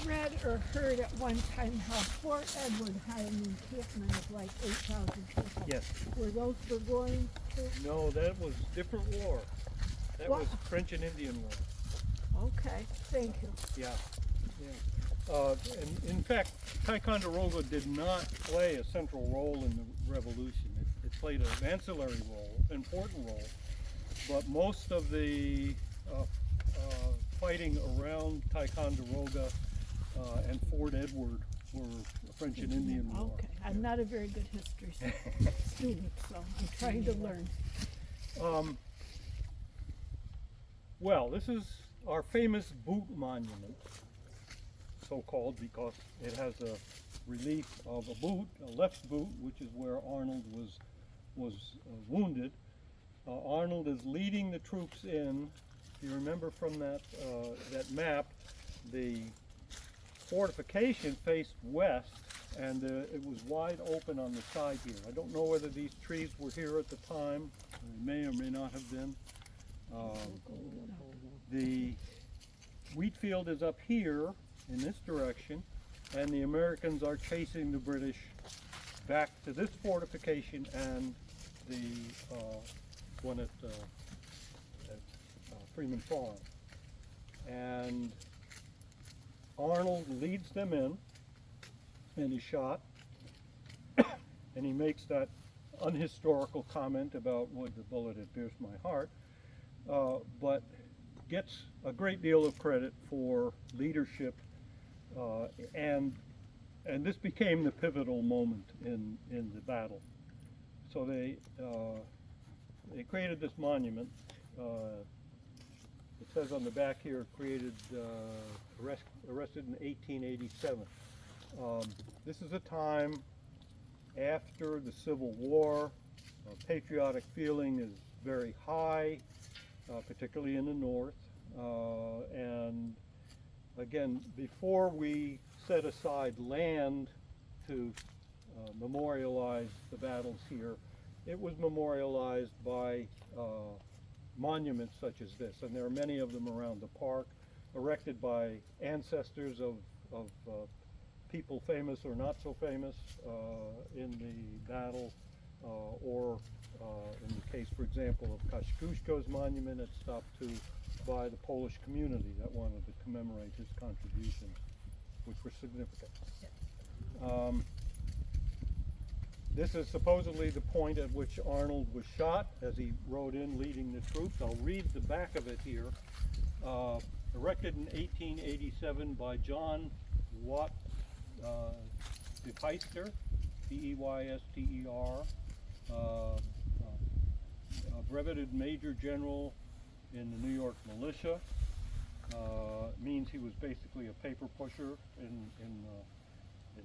read or heard at one time how Fort Edward had an encampment of like 8,000 people. Yes. Were those Burgoyne too? No, that was different war. That What? was French and Indian War. Okay, thank you. Yeah. And in fact, Ticonderoga did not play a central role in the Revolution. It played an ancillary role, important role, but most of the fighting around Ticonderoga and Fort Edward were French and Indian War. Okay, I'm not a very good history student, so I'm trying to learn. Well, this is our famous boot monument, so-called because it has a relief of a boot, a left boot, which is where Arnold was wounded. Arnold is leading the troops in. If you remember from that map, the fortification faced west, and it was wide open on the side here. I don't know whether these trees were here at the time. They may or may not have been. The wheat field is up here in this direction, and the Americans are chasing the British back to this fortification and the one at Freeman Farm. And Arnold leads them in, and he's shot, and he makes that unhistorical comment about would the bullet had pierced my heart, but gets a great deal of credit for leadership, and this became the pivotal moment in the battle. So they created this monument. It says on the back here, arrested in 1887. This is a time after the Civil War. Patriotic feeling is very high, particularly in the North. And again, before we set aside land to memorialize the battles here, it was memorialized by monuments such as this, and there are many of them around the park, erected by ancestors of people famous or not so famous in the battle, or in the case, for example, of Kosciuszko's monument, it's stopped to by the Polish community that wanted to commemorate his contributions, which were significant. This is supposedly the point at which Arnold was shot as he rode in leading the troops. I'll read the back of it here. Erected in 1887 by John Watt de Peyster, Peyster, breveted Major General in the New York Militia. Means he was basically a paper pusher in the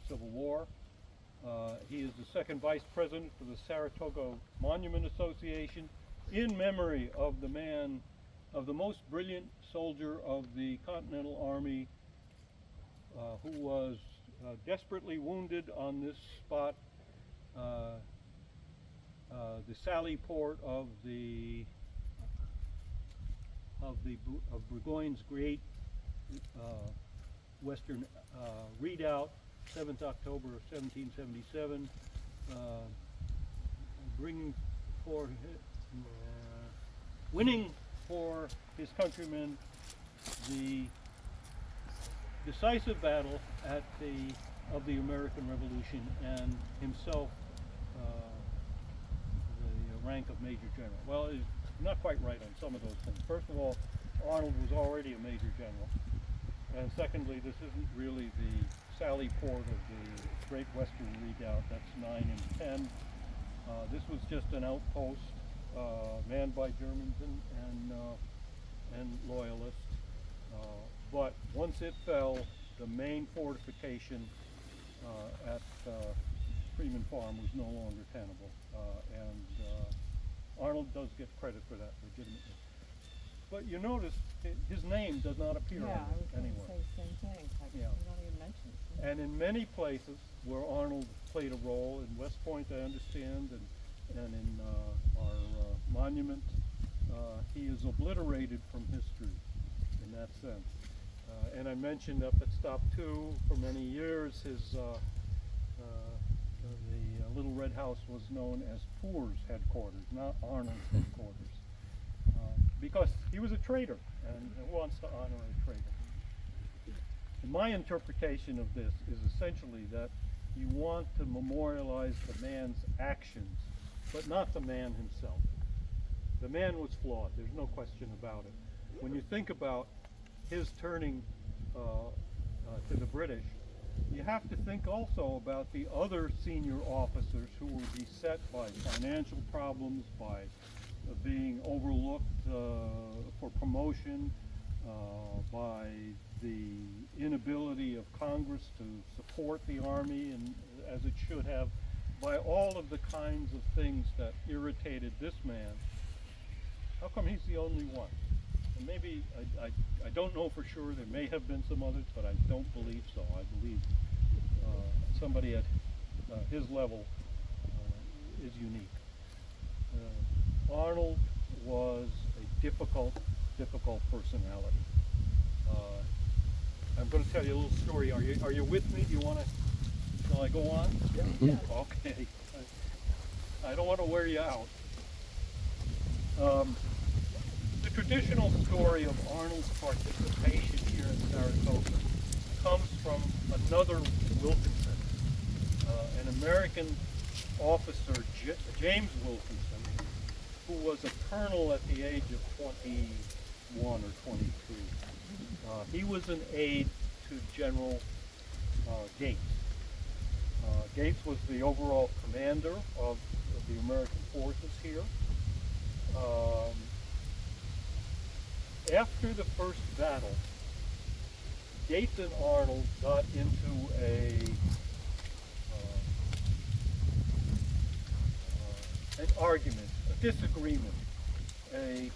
Civil War. He is the second vice president for the Saratoga Monument Association, in memory of the man, of the most brilliant soldier of the Continental Army, who was desperately wounded on this spot, the sally port of Burgoyne's great Western redoubt, 7th October of 1777, winning for his countrymen the decisive battle of the American Revolution, and himself the rank of Major General. Well, he's not quite right on some of those things. First of all, Arnold was already a Major General, and secondly, this isn't really the sally port of the Great Western Redoubt. That's 9 and 10. This was just an outpost manned by Germans and loyalists. But once it fell, the main fortification at Freeman Farm was no longer tenable, and Arnold does get credit for that legitimately. But you notice his name does not appear on it anywhere. Yeah, I was going to say the same thing. Yeah. Not even mentioned. And in many places where Arnold played a role, in West Point I understand, and in our monument, he is obliterated from history in that sense. And I mentioned up at Stop 2 for many years, the Little Red House was known as Poor's headquarters, not Arnold's headquarters, because he was a traitor, and who wants to honor a traitor? And my interpretation of this is essentially that you want to memorialize the man's actions, but not the man himself. The man was flawed, there's no question about it. When you think about his turning to the British, you have to think also about the other senior officers who were beset by financial problems, by being overlooked for promotion, by the inability of Congress to support the army and as it should have, by all of the kinds of things that irritated this man. How come he's the only one? And maybe, I don't know for sure, there may have been some others, but I don't believe so. I believe somebody at his level is unique. Arnold was a difficult personality. I'm going to tell you a little story. Are you with me? Do you want to, shall I go on? Yeah. Okay. I don't want to wear you out. The traditional story of Arnold's participation here in Saratoga comes from another Wilkinson, an American officer, James Wilkinson, who was a colonel at the age of 21 or 22. He was an aide to General Gates. Gates was the overall commander of the American forces here. After the first battle, Gates and Arnold got into an argument, a disagreement, a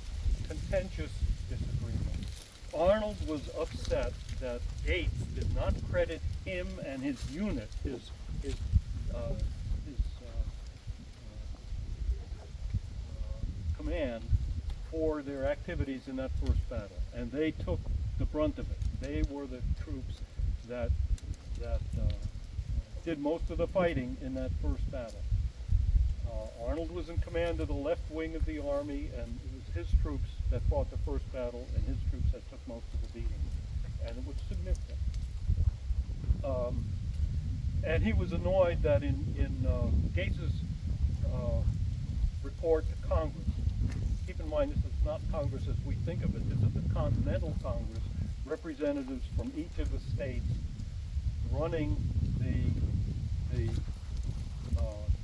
contentious disagreement. Arnold was upset that Gates did not credit him and his unit, his command for their activities in that first battle, and they took the brunt of it. They were the troops that did most of the fighting in that first battle. Arnold was in command of the left wing of the army, and it was his troops that fought the first battle, and his troops that took most of the beating, and it was significant. And he was annoyed that in Gates's report to Congress, keep in mind this is not Congress as we think of it, this is the Continental Congress, representatives from each of the states running the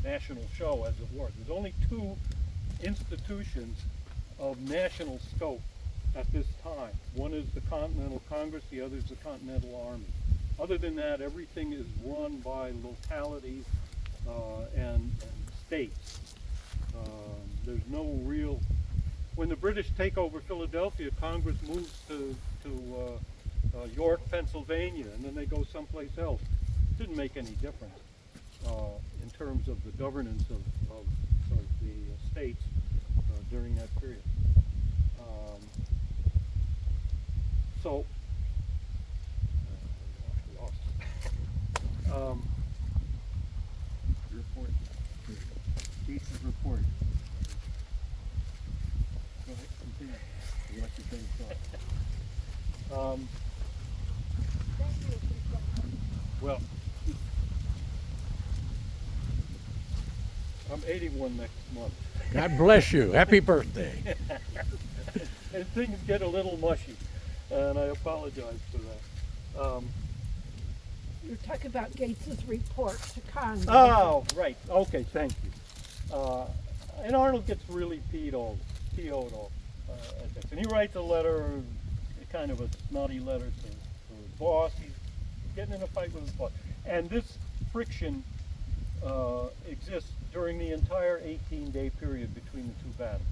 national show, as it were. There's only two institutions of national scope at this time. One is the Continental Congress, the other is the Continental Army. Other than that, everything is run by localities and states. There's no real... When the British take over Philadelphia, Congress moves to York, Pennsylvania, and then they go someplace else. It didn't make any difference in terms of the governance of the states during that period. Report. Gates' report. Go ahead, continue. You like your thing thought. Well, I'm 81 next month. God bless you. Happy birthday. And things get a little mushy, and I apologize for that. You're talking about Gates's report to Congress. Oh, right. Okay, thank you. And Arnold gets really PO'd off at this. And he writes a letter, kind of a snotty letter to his boss. He's getting in a fight with his boss. And this friction exists during the entire 18-day period between the two battles.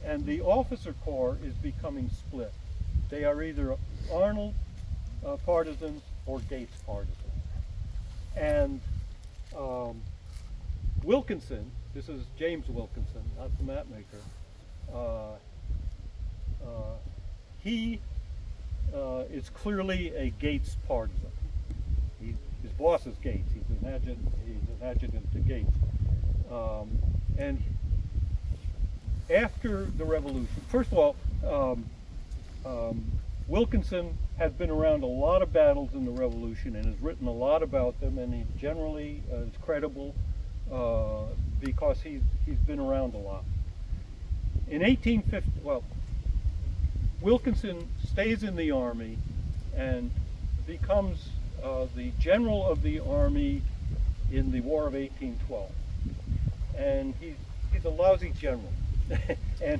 And the officer corps is becoming split. They are either Arnold partisans or Gates partisans. And Wilkinson, this is James Wilkinson, not the map maker, he is clearly a Gates partisan. His boss is Gates. He's an adjutant to Gates. And after the Revolution, first of all, Wilkinson has been around a lot of battles in the Revolution and has written a lot about them, and he generally is credible because he's been around a lot. In 1850, well, Wilkinson stays in the army and becomes the general of the army in the War of 1812. And he's a lousy general. And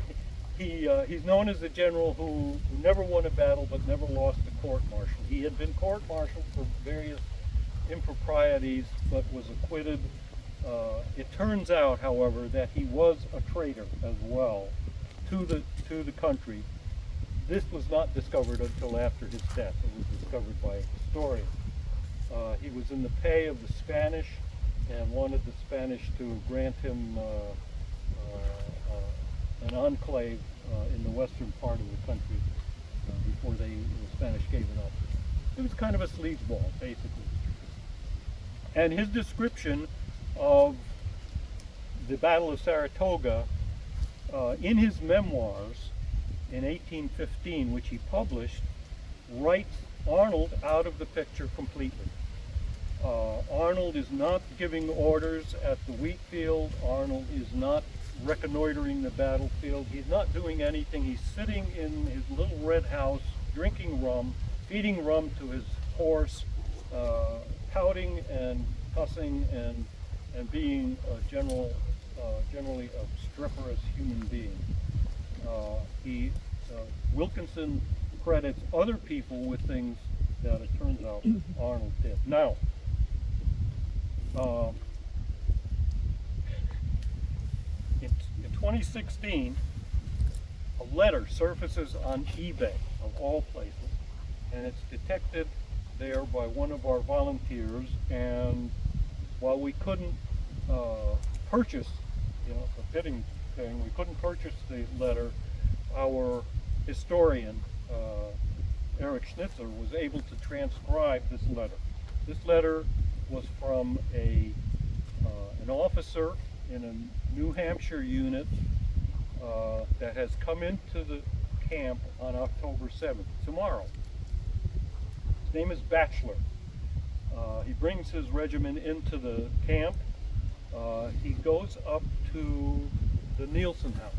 he's known as the general who never won a battle but never lost a court-martial. He had been court-martialed for various improprieties but was acquitted. It turns out, however, that he was a traitor as well to the country. This was not discovered until after his death. It was discovered by a historian. He was in the pay of the Spanish and wanted the Spanish to grant him an enclave in the western part of the country before the Spanish gave it up. It was kind of a sleazeball, basically. And his description of the Battle of Saratoga in his memoirs in 1815, which he published, writes Arnold out of the picture completely. Arnold is not giving orders at the wheat field. Arnold is not reconnoitering the battlefield. He's not doing anything. He's sitting in his little red house, drinking rum, feeding rum to his horse, pouting and cussing and being generally a obstreperous human being. Wilkinson credits other people with things that it turns out Arnold did. Now, in 2016, a letter surfaces on eBay, of all places, and it's detected there by one of our volunteers. And while we couldn't purchase, a fitting thing, we couldn't purchase the letter, our historian, Eric Schnitzer, was able to transcribe this letter. This letter was from an officer in a New Hampshire unit that has come into the camp on October 7th, tomorrow. His name is Batchelor. He brings his regiment into the camp. He goes up to the Nielsen house.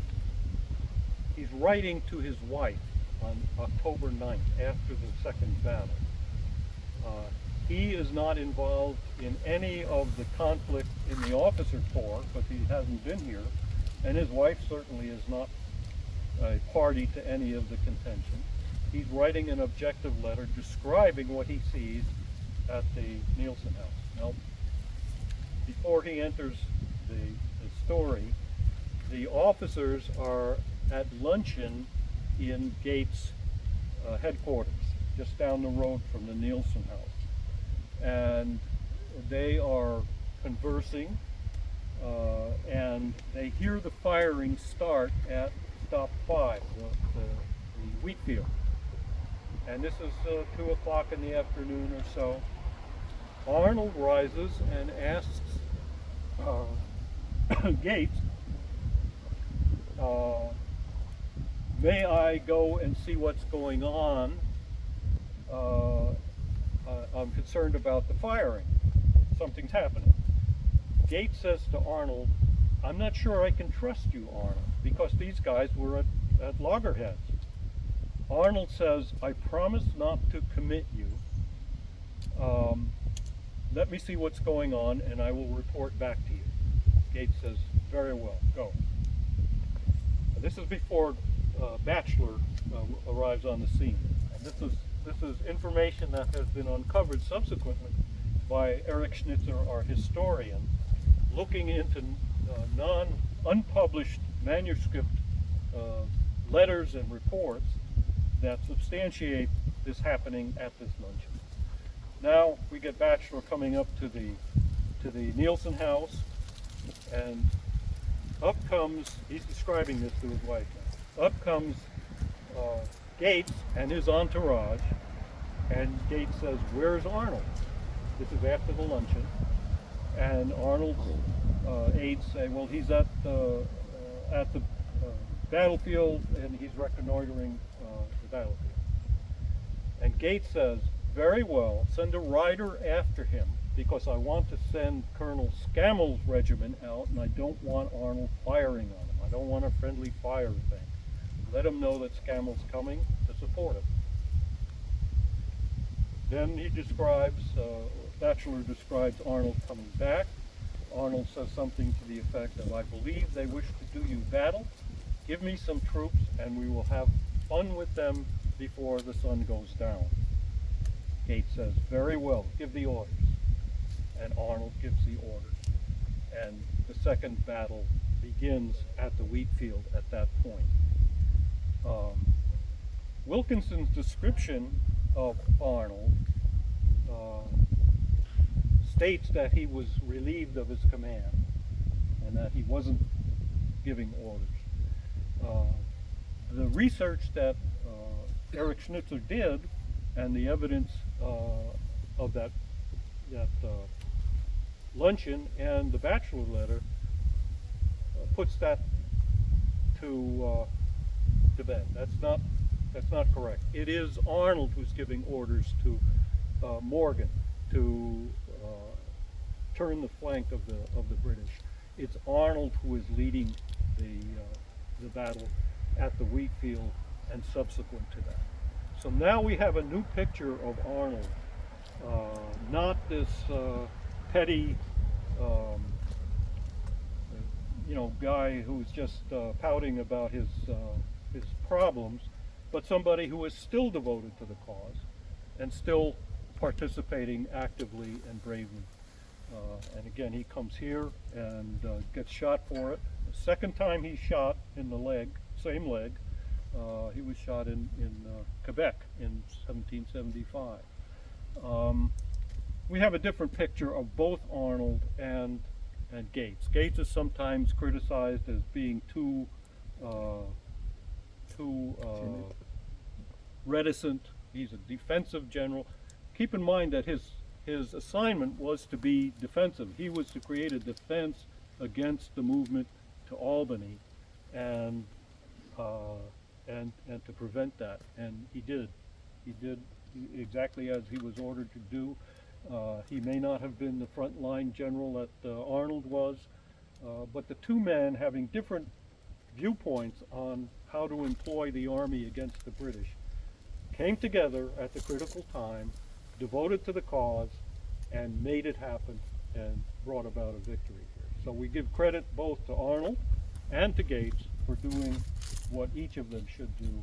He's writing to his wife on October 9th, after the second battle. He is not involved in any of the conflict in the officer corps, but he hasn't been here, and his wife certainly is not a party to any of the contention. He's writing an objective letter describing what he sees at the Nielsen house. Now, before he enters the story, the officers are at luncheon in Gates' headquarters, just down the road from the Nielsen house. And they are conversing, and they hear the firing start at stop 5, the wheat field. And this is 2 o'clock in the afternoon or so. Arnold rises and asks Gates, may I go and see what's going on? I'm concerned about the firing. Something's happening. Gates says to Arnold, I'm not sure I can trust you, Arnold, because these guys were at loggerheads. Arnold says, I promise not to commit you. Let me see what's going on and I will report back to you. Gates says, very well, go. This is before Batchelor arrives on the scene. And this is information that has been uncovered subsequently by Eric Schnitzer, our historian, looking into unpublished manuscript letters and reports that substantiate this happening at this luncheon. Now we get Batchelor coming up to the Nielsen house, and up comes, he's describing this to his wife now, up comes Gates and his entourage, and Gates says, "Where's Arnold?" This is after the luncheon, and Arnold's aides say, "Well, he's at the battlefield, and he's reconnoitering the battlefield." And Gates says, "Very well, send a rider after him, because I want to send Colonel Scammel's regiment out, and I don't want Arnold firing on him. I don't want a friendly fire thing. Let him know that Scammel's coming to support him." Then he describes, Batchelor describes Arnold coming back. Arnold says something to the effect of, "I believe they wish to do you battle. Give me some troops, and we will have fun with them before the sun goes down." Gates says, "Very well, give the orders." And Arnold gives the orders. And the second battle begins at the wheat field at that point. Wilkinson's description of Arnold states that he was relieved of his command and that he wasn't giving orders. The research that Eric Schnitzer did, and the evidence of that luncheon and the Batchelor letter puts that to bed. That's not correct. It is Arnold who's giving orders to Morgan to turn the flank of the British. It's Arnold who is leading the battle at the wheat field and subsequent to that. So now we have a new picture of Arnold, not this petty, guy who's just pouting about his problems, but somebody who is still devoted to the cause and still participating actively and bravely. And again, he comes here and gets shot for it. The second time he's shot in the leg, same leg, he was shot in Quebec in 1775. We have a different picture of both Arnold and Gates. Gates is sometimes criticized as being too reticent. He's a defensive general. Keep in mind that his assignment was to be defensive. He was to create a defense against the movement to Albany, and to prevent that. And he did. He did exactly as he was ordered to do. He may not have been the frontline general that Arnold was, but the two men, having different viewpoints on how to employ the army against the British, came together at the critical time, devoted to the cause, and made it happen and brought about a victory here. So we give credit both to Arnold and to Gates for doing what each of them should do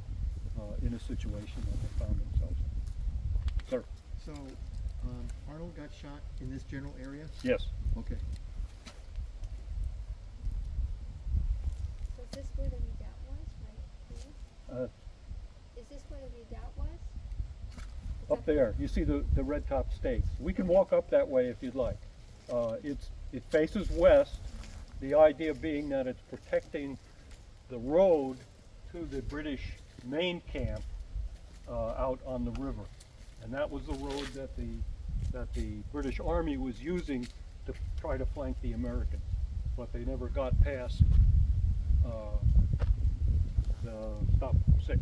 in a situation that they found themselves in. Sir? So, Arnold got shot in this general area? Yes. Okay. So is this where the redoubt was, right here? Is this where the redoubt was? Is Up that- there, you see the red top stakes. We can walk up that way if you'd like. It faces west, the idea being that it's protecting the road to the British main camp out on the river. And that was the road that the British Army was using to try to flank the Americans. But they never got past the stop 6.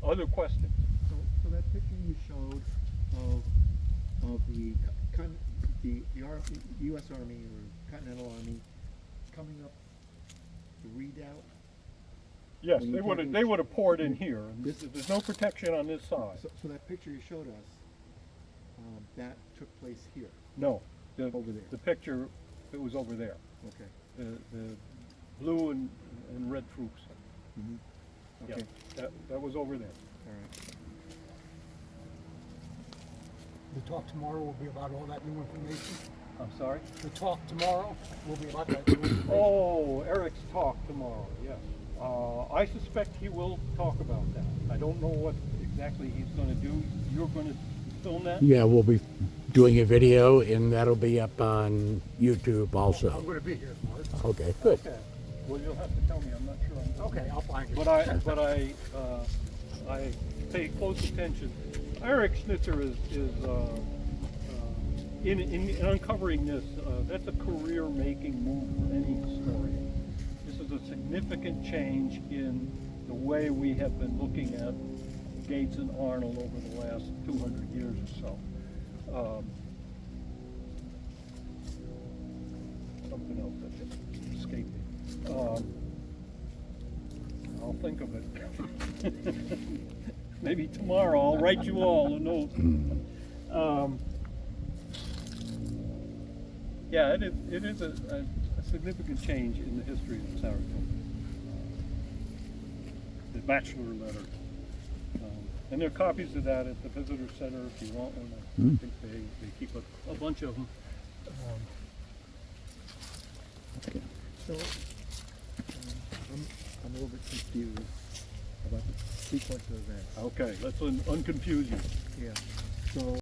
Other questions? So that picture you showed of the U.S. Army or Continental Army coming up the redoubt. Yes, When they you would have talking- they would have poured in here. And This- there's no protection on this side. So that picture you showed us, that took place here. No, Over there. the picture, it was over there. Okay. The blue and red troops. Mm-hmm. Okay. Yeah, that was over there. All right. The talk tomorrow will be about all that new information. I'm sorry? The talk tomorrow will be about that new information. Oh, Eric's talk tomorrow, yes. I suspect he will talk about that. I don't know what exactly he's going to do. You're going to film that? Yeah, we'll be doing a video, and that'll be up on YouTube I'm also. going to be here, Mark. Okay, good. Okay. Well, you'll have to tell me, I'm not sure I'm doing Okay, I'll find it. But I pay close attention. Eric Schnitzer is in uncovering this, that's a career-making move for any historian. This is a significant change in the way we have been looking at Gates and Arnold over the last 200 years or so. Something else that just escaped me. I'll think of it. Maybe tomorrow I'll write you all a note. Yeah, it is a significant change in the history of Saratoga. The bachelor letter. And there are copies of that at the visitor center if you want one. I think they keep a bunch of them. So, I'm a little bit confused about the sequence of events. Okay, let's unconfuse you. Yeah. So,